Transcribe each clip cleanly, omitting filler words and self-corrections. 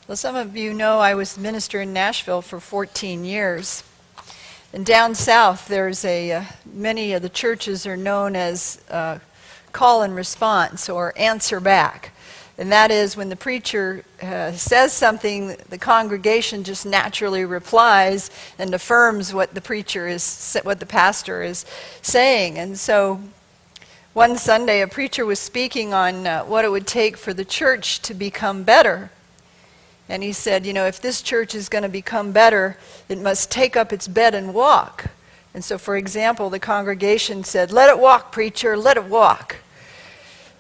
Well, some of you know I was minister in Nashville for 14 years. And down south, there's many of the churches are known as call and response or answer back. And that is when the preacher says something, the congregation just naturally replies and affirms what the pastor is saying. And so one Sunday, a preacher was speaking on what it would take for the church to become better. And he said, if this church is going to become better, it must take up its bed and walk. And so, for example, the congregation said, "Let it walk, preacher, let it walk."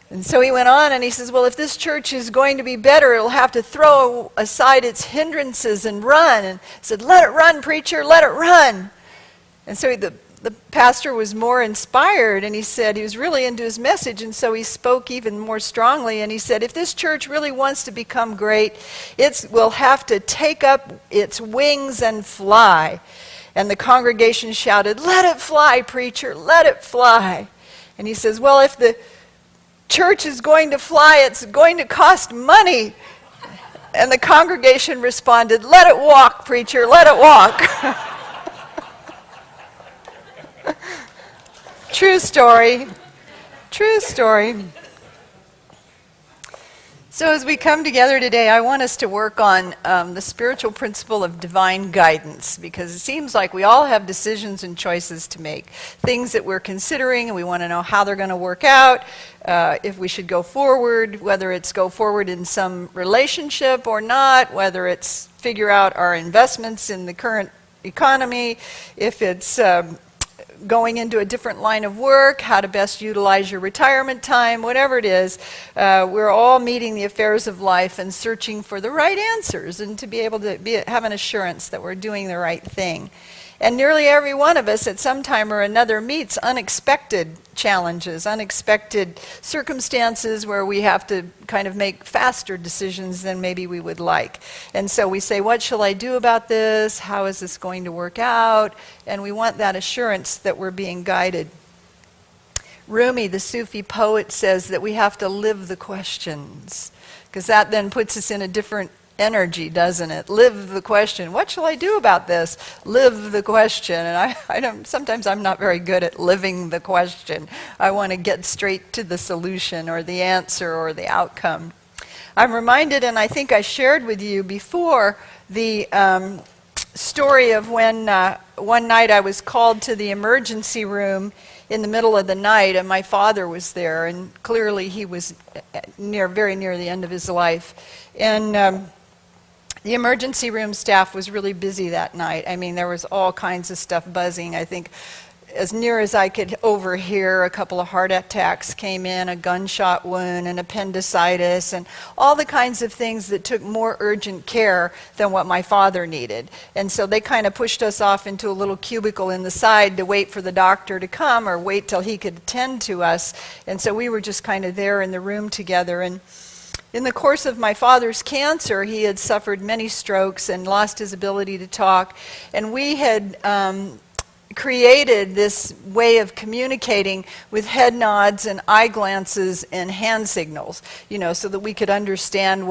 And so he went on and he says, well, if this church is going to be better, it'll have to throw aside its hindrances and run. And he said, "Let it run, preacher, let it run." And so the pastor was more inspired, and he said he was really into his message, and so he spoke even more strongly, and he said, if this church really wants to become great, it will have to take up its wings and fly. And the congregation shouted, "Let it fly, preacher, let it fly." And he says, well, if the church is going to fly, it's going to cost money. And the congregation responded, "Let it walk, preacher, let it walk." True story. True story. So as we come together today, I want us to work on the spiritual principle of divine guidance, because it seems like we all have decisions and choices to make. Things that we're considering, and we want to know how they're going to work out, if we should go forward, whether it's go forward in some relationship or not, whether it's figure out our investments in the current economy, if it's going into a different line of work, how to best utilize your retirement time, whatever it is. We're all meeting the affairs of life and searching for the right answers and to be able to have an assurance that we're doing the right thing. And nearly every one of us at some time or another meets unexpected challenges, unexpected circumstances where we have to kind of make faster decisions than maybe we would like. And so we say, what shall I do about this? How is this going to work out? And we want that assurance that we're being guided. Rumi, the Sufi poet, says that we have to live the questions, because that then puts us in a different energy, doesn't it? Live the question. What shall I do about this? Live the question. And I don't. Sometimes I'm not very good at living the question. I want to get straight to the solution or the answer or the outcome. I'm reminded, and I think I shared with you before, the story of when one night I was called to the emergency room in the middle of the night, and my father was there, and clearly he was very near the end of his life. And the emergency room staff was really busy that night. I mean, there was all kinds of stuff buzzing. I think as near as I could overhear, a couple of heart attacks came in, a gunshot wound, an appendicitis, and all the kinds of things that took more urgent care than what my father needed. And so they kind of pushed us off into a little cubicle in the side to wait for the doctor to come or wait till he could attend to us. And so we were just kind of there in the room together. And in the course of my father's cancer, he had suffered many strokes and lost his ability to talk. And we had created this way of communicating with head nods and eye glances and hand signals, so that we could understand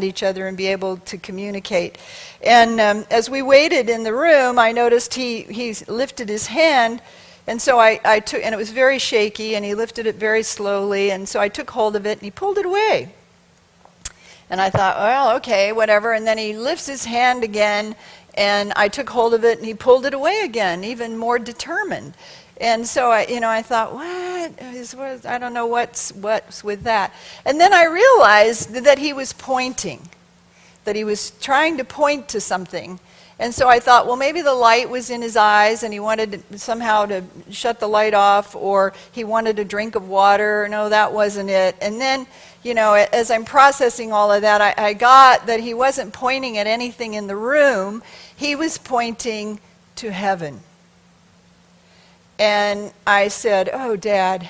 each other and be able to communicate. And as we waited in the room, I noticed he lifted his hand. And so I took, and it was very shaky, and he lifted it very slowly, and so I took hold of it, and he pulled it away. And I thought, well, okay, whatever. And then he lifts his hand again, and I took hold of it, and he pulled it away again, even more determined. And so I thought, I don't know what's with that. And then I realized that he was pointing, that he was trying to point to something. And so I thought, well, maybe the light was in his eyes and he wanted somehow to shut the light off, or he wanted a drink of water. No, that wasn't it. And then, as I'm processing all of that, I got that he wasn't pointing at anything in the room. He was pointing to heaven. And I said, "Oh, Dad,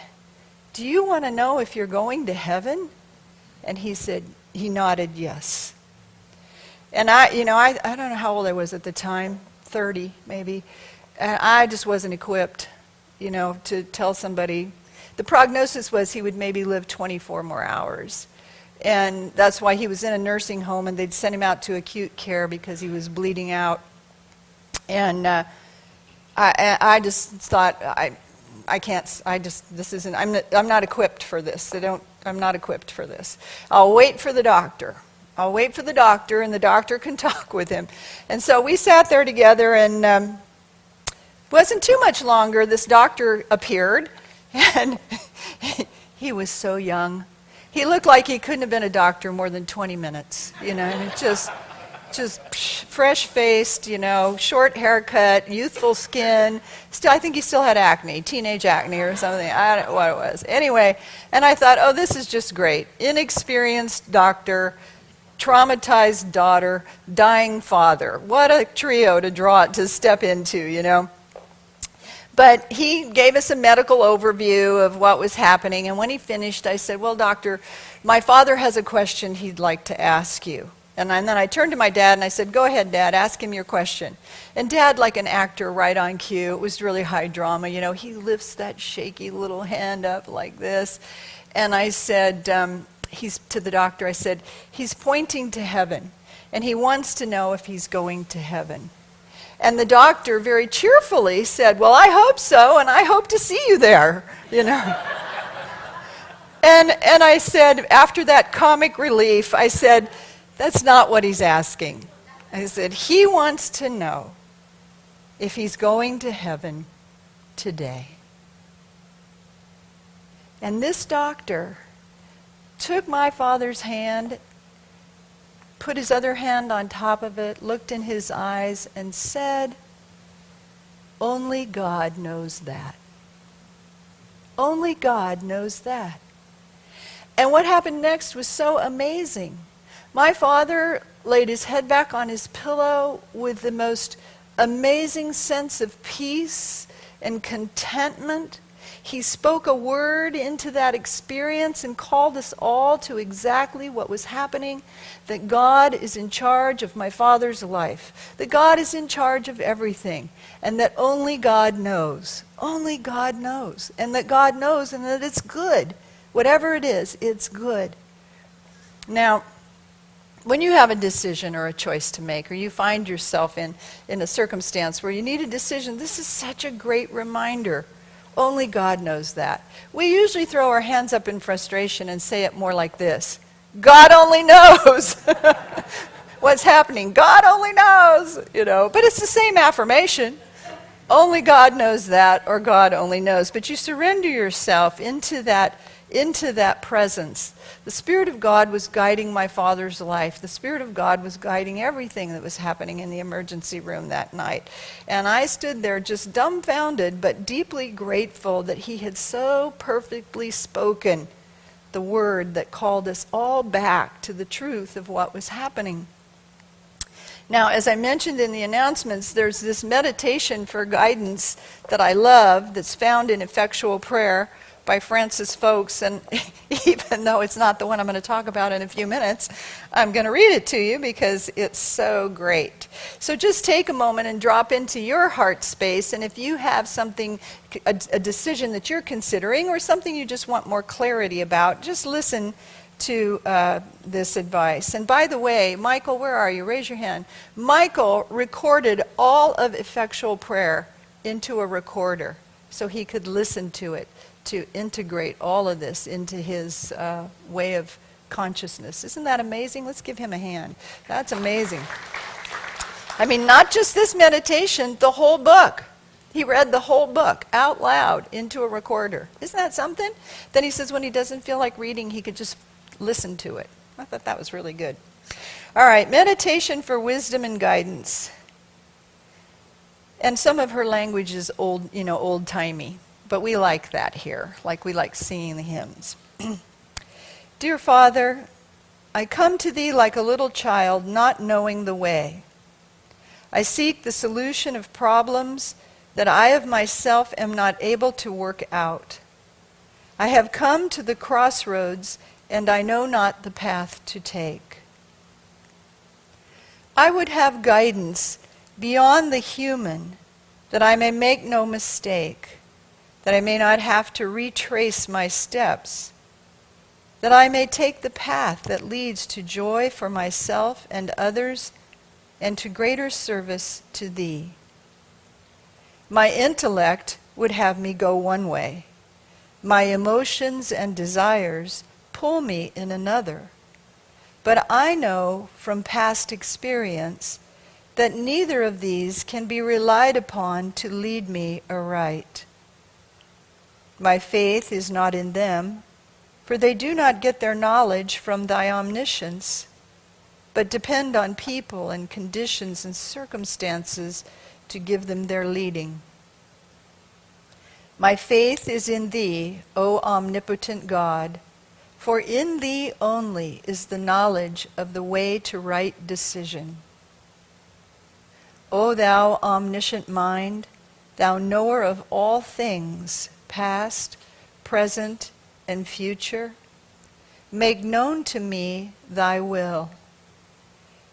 do you want to know if you're going to heaven?" And he nodded yes. And I don't know how old I was at the time, 30 maybe, and I just wasn't equipped, to tell somebody. The prognosis was he would maybe live 24 more hours. And that's why he was in a nursing home, and they'd sent him out to acute care because he was bleeding out. And I just thought, I can't, this isn't, I'm not equipped for this. I'm not equipped for this. I'll wait for the doctor. I'll wait for the doctor, and the doctor can talk with him. And so we sat there together, and wasn't too much longer, this doctor appeared, and he was so young. He looked like he couldn't have been a doctor more than 20 minutes, and just fresh-faced, short haircut, youthful skin. Still, I think he still had acne, teenage acne or something. I don't know what it was. Anyway, and I thought, oh, this is just great. Inexperienced doctor, traumatized daughter, dying father. What a trio to step into, But he gave us a medical overview of what was happening, and when he finished, I said, well, doctor, my father has a question he'd like to ask you. And then I turned to my dad and I said, go ahead, Dad, ask him your question. And Dad, like an actor, right on cue, it was really high drama. He lifts that shaky little hand up like this. And I said, to the doctor, I said, he's pointing to heaven, and he wants to know if he's going to heaven. And the doctor very cheerfully said, well, I hope so, and I hope to see you there, And I said, after that comic relief, I said, that's not what he's asking. I said, he wants to know if he's going to heaven today. And this doctor took my father's hand, put his other hand on top of it, looked in his eyes, and said, only God knows that. Only God knows that. And what happened next was so amazing. My father laid his head back on his pillow with the most amazing sense of peace and contentment. He spoke a word into that experience and called us all to exactly what was happening, that God is in charge of my father's life, that God is in charge of everything, and that only God knows. Only God knows. And that God knows, and that it's good. Whatever it is, it's good. Now, when you have a decision or a choice to make, or you find yourself in a circumstance where you need a decision, this is such a great reminder. Only God knows that. We usually throw our hands up in frustration and say it more like this: God only knows what's happening. God only knows, But it's the same affirmation. Only God knows that, or God only knows. But you surrender yourself into that presence. The Spirit of God was guiding my father's life. The Spirit of God was guiding everything that was happening in the emergency room that night. And I stood there just dumbfounded, but deeply grateful that he had so perfectly spoken the word that called us all back to the truth of what was happening. Now, as I mentioned in the announcements, there's this meditation for guidance that I love that's found in Effectual Prayer by Francis Folks, and even though it's not the one I'm going to talk about in a few minutes, I'm going to read it to you because it's so great. So just take a moment and drop into your heart space, and if you have something, a decision that you're considering or something you just want more clarity about, just listen to this advice. And by the way, Michael, where are you? Raise your hand. Michael recorded all of Effectual Prayer into a recorder so he could listen to it, to integrate all of this into his way of consciousness. Isn't that amazing? Let's give him a hand. That's amazing. I mean, not just this meditation, the whole book. He read the whole book out loud into a recorder. Isn't that something? Then he says when he doesn't feel like reading, he could just listen to it. I thought that was really good. All right, meditation for wisdom and guidance. And some of her language is old-timey. But we like that here, like we like singing the hymns. Dear Father, I come to thee like a little child, not knowing the way. I seek the solution of problems that I of myself am not able to work out. I have come to the crossroads, and I know not the path to take. I would have guidance beyond the human, that I may make no mistake, that I may not have to retrace my steps, that I may take the path that leads to joy for myself and others, and to greater service to thee. My intellect would have me go one way. My emotions and desires pull me in another. But I know from past experience that neither of these can be relied upon to lead me aright. My faith is not in them, for they do not get their knowledge from thy omniscience, but depend on people and conditions and circumstances to give them their leading. My faith is in thee, O omnipotent God, for in thee only is the knowledge of the way to right decision. O thou omniscient mind, thou knower of all things, past, present, and future, make known to me thy will.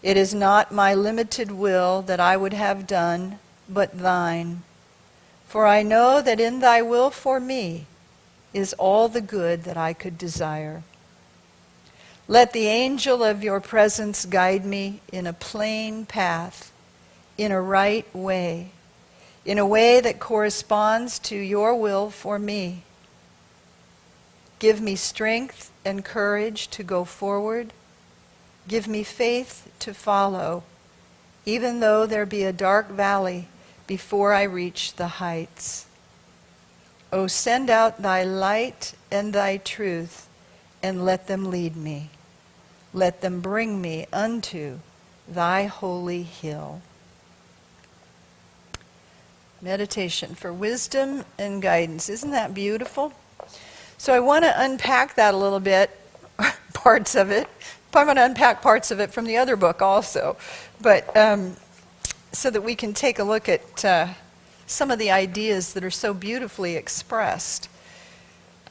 It is not my limited will that I would have done, but thine. For I know that in thy will for me is all the good that I could desire. Let the angel of your presence guide me in a plain path, in a right way, in a way that corresponds to your will for me. Give me strength and courage to go forward. Give me faith to follow, even though there be a dark valley before I reach the heights. O send out thy light and thy truth, and let them lead me. Let them bring me unto thy holy hill. Meditation for wisdom and guidance. Isn't that beautiful? So I want to unpack that a little bit, parts of it. I'm going to unpack parts of it from the other book also, but so that we can take a look at some of the ideas that are so beautifully expressed.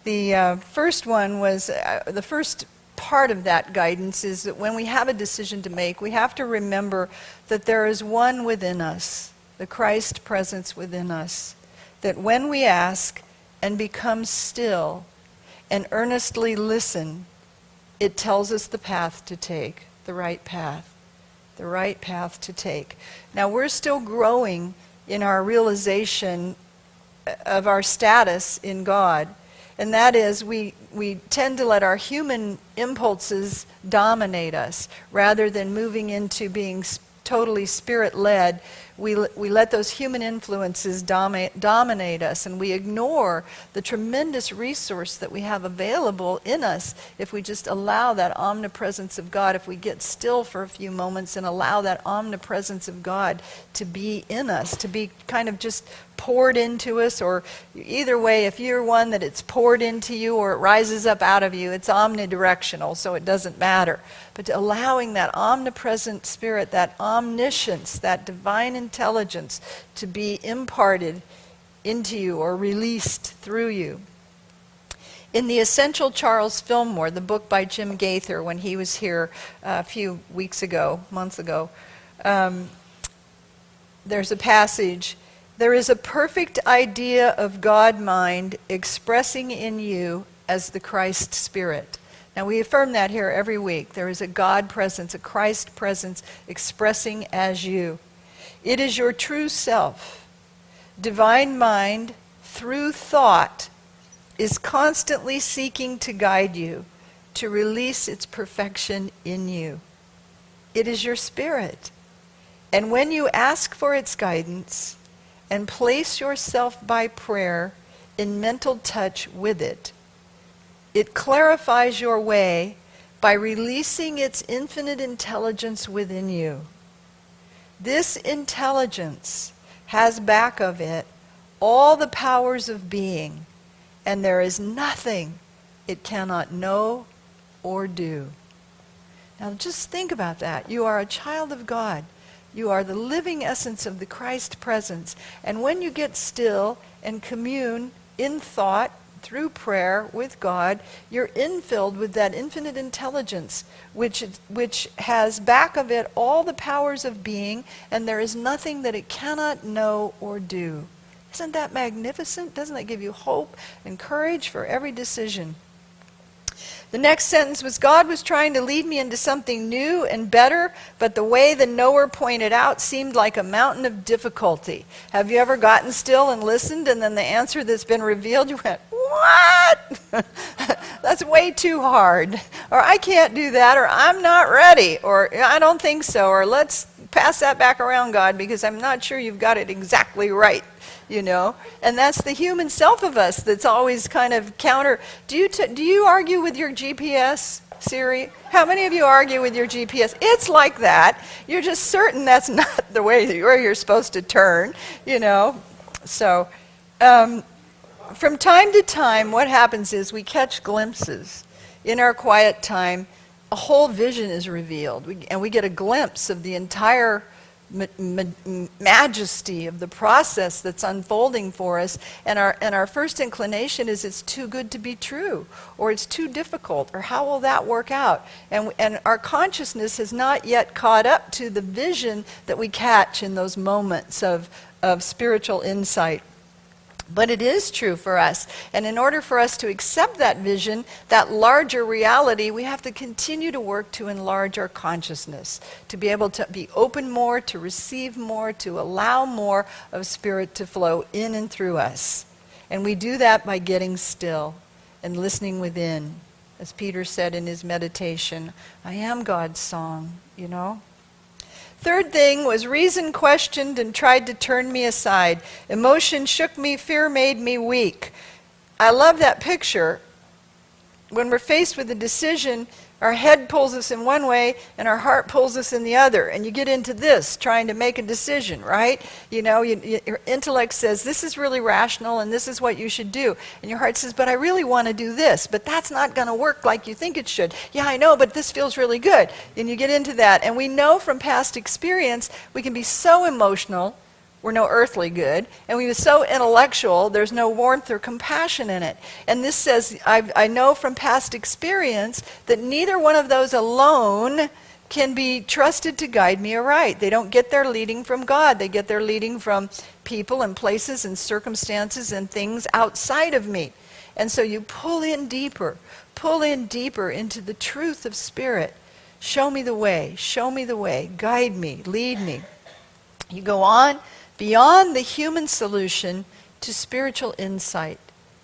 The first one was, the first part of that guidance is that when we have a decision to make, we have to remember that there is one within us, the Christ presence within us, that when we ask and become still and earnestly listen, it tells us the path to take, the right path to take. Now we're still growing in our realization of our status in God, and that is we tend to let our human impulses dominate us rather than moving into being totally spirit-led. We let those human influences dominate us, and we ignore the tremendous resource that we have available in us if we just allow that omnipresence of God, if we get still for a few moments and allow that omnipresence of God to be in us, to be kind of just poured into us, or either way, if you're one that it's poured into you or it rises up out of you, it's omnidirectional, so it doesn't matter. But allowing that omnipresent spirit, that omniscience, that divine intelligence to be imparted into you or released through you. In The Essential Charles Fillmore, the book by Jim Gaither, when he was here a few months ago, there's a passage, there is a perfect idea of God mind expressing in you as the Christ Spirit. Now we affirm that here every week. There is a God presence, a Christ presence expressing as you. It is your true self. Divine mind, through thought, is constantly seeking to guide you, to release its perfection in you. It is your spirit. And when you ask for its guidance and place yourself by prayer in mental touch with it, it clarifies your way by releasing its infinite intelligence within you. This intelligence has back of it all the powers of being, and there is nothing it cannot know or do. Now just think about that. You are a child of God. You are the living essence of the Christ presence. And when you get still and commune in thought, through prayer with God, you're infilled with that infinite intelligence, which has back of it all the powers of being, and there is nothing that it cannot know or do. Isn't that magnificent? Doesn't that give you hope and courage for every decision? The next sentence was, God was trying to lead me into something new and better, but the way the knower pointed out seemed like a mountain of difficulty. Have you ever gotten still and listened, and then the answer that's been revealed, you went, what? That's way too hard. Or I can't do that, or I'm not ready, or I don't think so, or let's pass that back around, God, because I'm not sure you've got it exactly right. You know, and that's the human self of us that's always kind of counter. Do you argue with your GPS, Cherie? How many of you argue with your GPS? It's like that. You're just certain that's not the way where you're supposed to turn, you know. So from time to time, what happens is we catch glimpses. In our quiet time, a whole vision is revealed, and we get a glimpse of the entire majesty of the process that's unfolding for us, and our first inclination is it's too good to be true, or it's too difficult, or how will that work out? And our consciousness has not yet caught up to the vision that we catch in those moments of spiritual insight. But it is true for us. And in order for us to accept that vision, that larger reality, we have to continue to work to enlarge our consciousness, to be able to be open more, to receive more, to allow more of Spirit to flow in and through us. And we do that by getting still and listening within. As Peter said in his meditation, I am God's song, you know. Third thing was reason questioned and tried to turn me aside. Emotion shook me, fear made me weak. I love that picture. When we're faced with a decision, our head pulls us in one way and our heart pulls us in the other. And you get into this, trying to make a decision, right? You know, your intellect says, this is really rational and this is what you should do. And your heart says, but I really want to do this, but that's not going to work like you think it should. Yeah, I know, but this feels really good. And you get into that. And we know from past experience, we can be so emotional, we're no earthly good, and we were so intellectual, there's no warmth or compassion in it. And this says, I know from past experience that neither one of those alone can be trusted to guide me aright. They don't get their leading from God. They get their leading from people and places and circumstances and things outside of me. And so you pull in deeper into the truth of Spirit. Show me the way, guide me, lead me. You go on beyond the human solution to spiritual insight,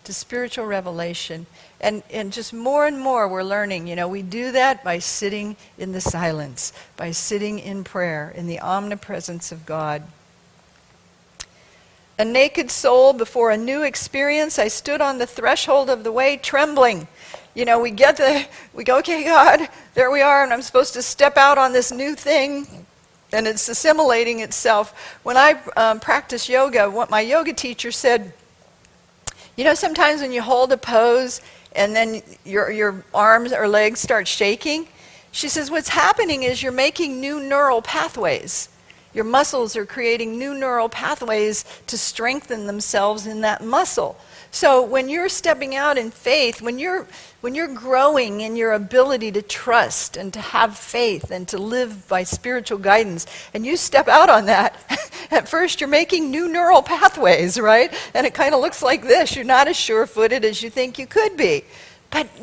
to spiritual revelation. And just more and more we're learning, you know, we do that by sitting in the silence, by sitting in prayer, in the omnipresence of God. A naked soul before a new experience, I stood on the threshold of the way trembling. You know, we go, okay, God, there we are, and I'm supposed to step out on this new thing. And it's assimilating itself. When I practice yoga, what my yoga teacher said, you know, sometimes when you hold a pose and then your arms or legs start shaking, she says what's happening is you're making new neural pathways. Your muscles are creating new neural pathways to strengthen themselves in that muscle. So when you're stepping out in faith, when you're growing in your ability to trust and to have faith and to live by spiritual guidance, and you step out on that, at first you're making new neural pathways, right? And it kind of looks like this. You're not as sure-footed as you think you could be.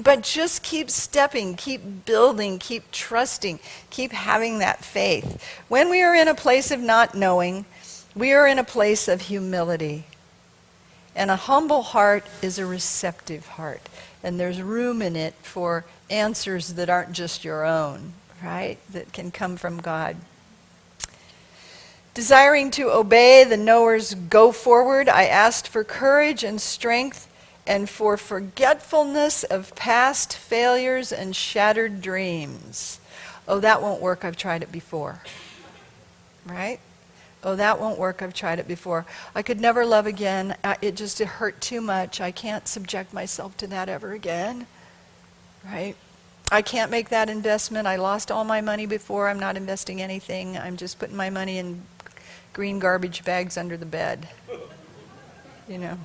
But just keep stepping, keep building, keep trusting, keep having that faith. When we are in a place of not knowing, we are in a place of humility. And a humble heart is a receptive heart. And there's room in it for answers that aren't just your own, right? That can come from God. Desiring to obey the knower's go forward, I asked for courage and strength and for forgetfulness of past failures and shattered dreams. Oh, that won't work. I've tried it before. Right? Oh, that won't work. I've tried it before. I could never love again. It hurt too much. I can't subject myself to that ever again. Right? I can't make that investment. I lost all my money before. I'm not investing anything. I'm just putting my money in green garbage bags under the bed. You know.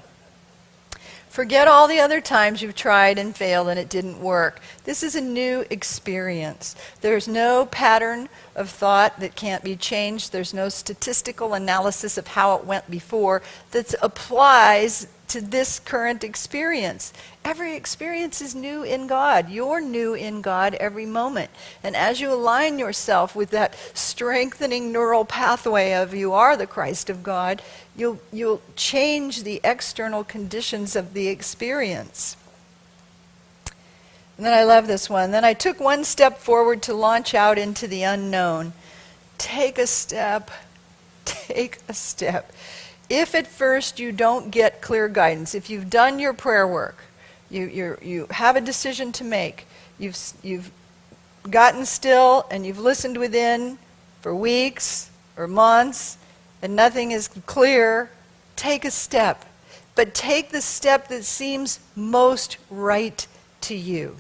Forget all the other times you've tried and failed and it didn't work. This is a new experience. There's no pattern of thought that can't be changed. There's no statistical analysis of how it went before that applies to this current experience. Every experience is new in God. You're new in God every moment. And as you align yourself with that strengthening neural pathway of you are the Christ of God, you'll change the external conditions of the experience. And then I love this one. Then I took one step forward to launch out into the unknown. Take a step. Take a step. If at first you don't get clear guidance, if you've done your prayer work, you have a decision to make, you've gotten still and you've listened within for weeks or months and nothing is clear, take a step. But take the step that seems most right to you,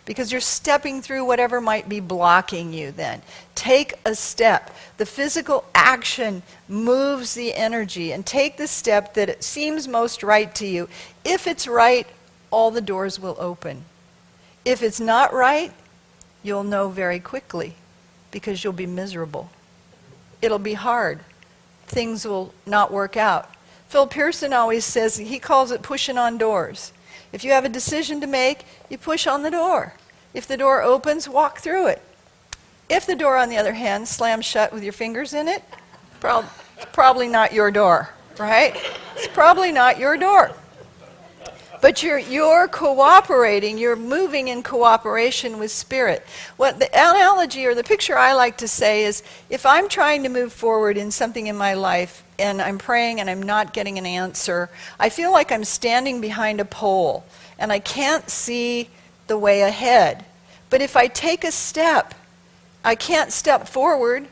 because you're stepping through whatever might be blocking you then. Take a step. The physical action moves the energy, and take the step that it seems most right to you. If it's right, all the doors will open. If it's not right, you'll know very quickly, because you'll be miserable. It'll be hard. Things will not work out. Phil Pearson always says, he calls it pushing on doors. If you have a decision to make, you push on the door. If the door opens, walk through it. If the door, on the other hand, slams shut with your fingers in it, it's probably not your door, right? It's probably not your door. But you're cooperating, you're moving in cooperation with Spirit. What the analogy or the picture I like to say is, if I'm trying to move forward in something in my life and I'm praying and I'm not getting an answer, I feel like I'm standing behind a pole and I can't see the way ahead. But if I take a step, I can't step forward,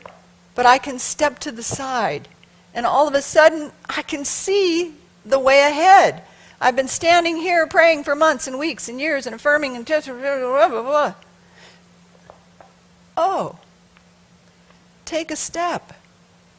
but I can step to the side. And all of a sudden, I can see the way ahead. I've been standing here praying for months and weeks and years and affirming and just blah, blah, blah, blah. Oh, take a step.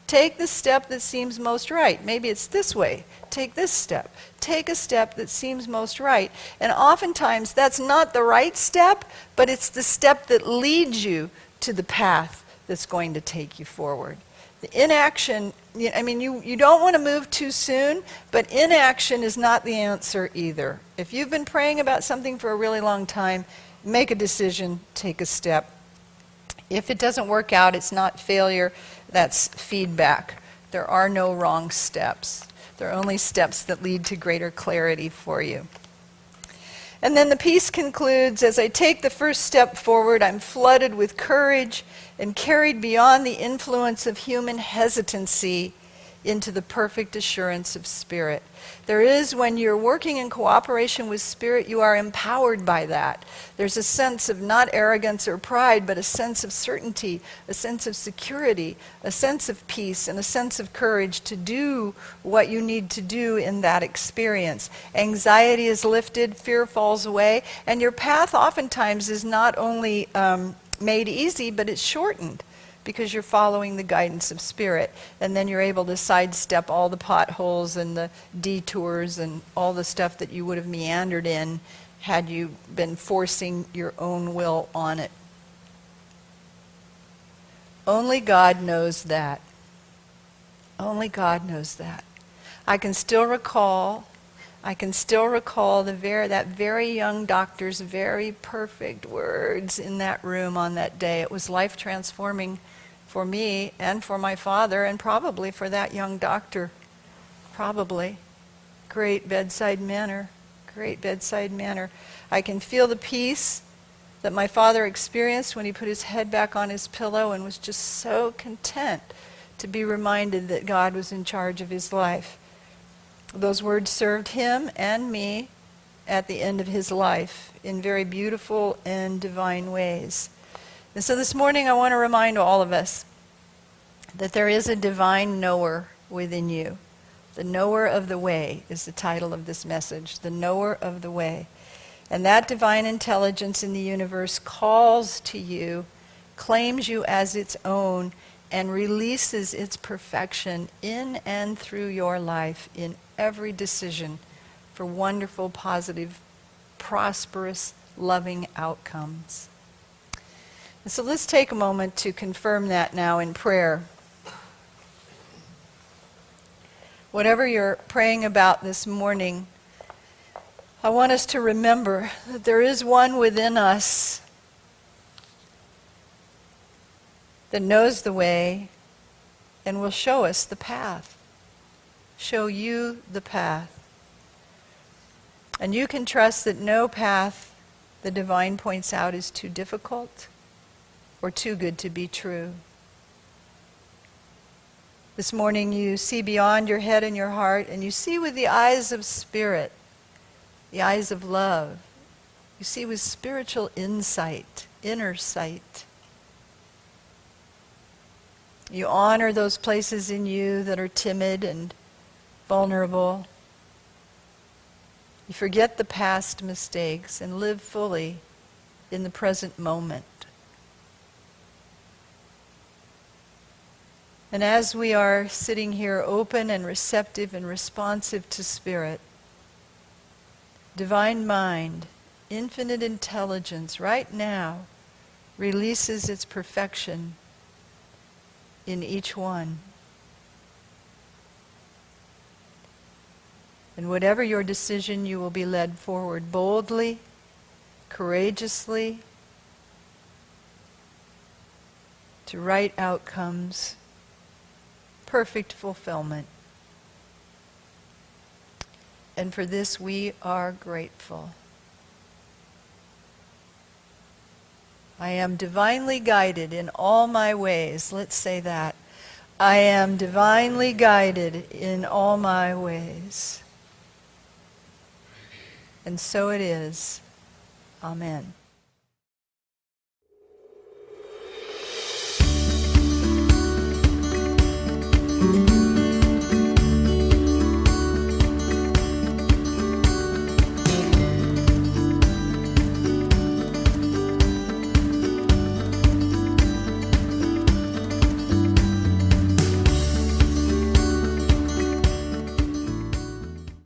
Take the step that seems most right. Maybe it's this way. Take this step. Take a step that seems most right. And oftentimes that's not the right step, but it's the step that leads you to the path that's going to take you forward. The inaction, you don't want to move too soon, but inaction is not the answer either. If you've been praying about something for a really long time, make a decision, take a step. If it doesn't work out, it's not failure, that's feedback. There are no wrong steps. There are only steps that lead to greater clarity for you. And then the piece concludes, as I take the first step forward, I'm flooded with courage and carried beyond the influence of human hesitancy into the perfect assurance of Spirit. There is, when you're working in cooperation with Spirit, you are empowered by that. There's a sense of not arrogance or pride, but a sense of certainty, a sense of security, a sense of peace, and a sense of courage to do what you need to do in that experience. Anxiety is lifted, fear falls away, and your path oftentimes is not only made easy, but it's shortened, because you're following the guidance of Spirit. And then you're able to sidestep all the potholes and the detours and all the stuff that you would have meandered in had you been forcing your own will on it. Only God knows that. Only God knows that. I can still recall that very young doctor's very perfect words in that room on that day. It was life-transforming for me and for my father, and probably for that young doctor. Probably. Great bedside manner. Great bedside manner. I can feel the peace that my father experienced when he put his head back on his pillow and was just so content to be reminded that God was in charge of his life. Those words served him and me at the end of his life in very beautiful and divine ways. And so this morning I want to remind all of us that there is a divine knower within you. The knower of the way is the title of this message, the knower of the way. And that divine intelligence in the universe calls to you, claims you as its own, and releases its perfection in and through your life in every decision for wonderful, positive, prosperous, loving outcomes. And so let's take a moment to confirm that now in prayer. Whatever you're praying about this morning, I want us to remember that there is one within us that knows the way and will show us the path, show you the path. And you can trust that no path the divine points out is too difficult or too good to be true. This morning you see beyond your head and your heart, and you see with the eyes of spirit, the eyes of love. You see with spiritual insight, inner sight. You honor those places in you that are timid and vulnerable. You forget the past mistakes and live fully in the present moment. And as we are sitting here open and receptive and responsive to Spirit, Divine Mind, infinite intelligence right now releases its perfection in each one. And whatever your decision, you will be led forward boldly, courageously, to right outcomes, perfect fulfillment. And for this we are grateful. I am divinely guided in all my ways. Let's say that. I am divinely guided in all my ways. And so it is. Amen.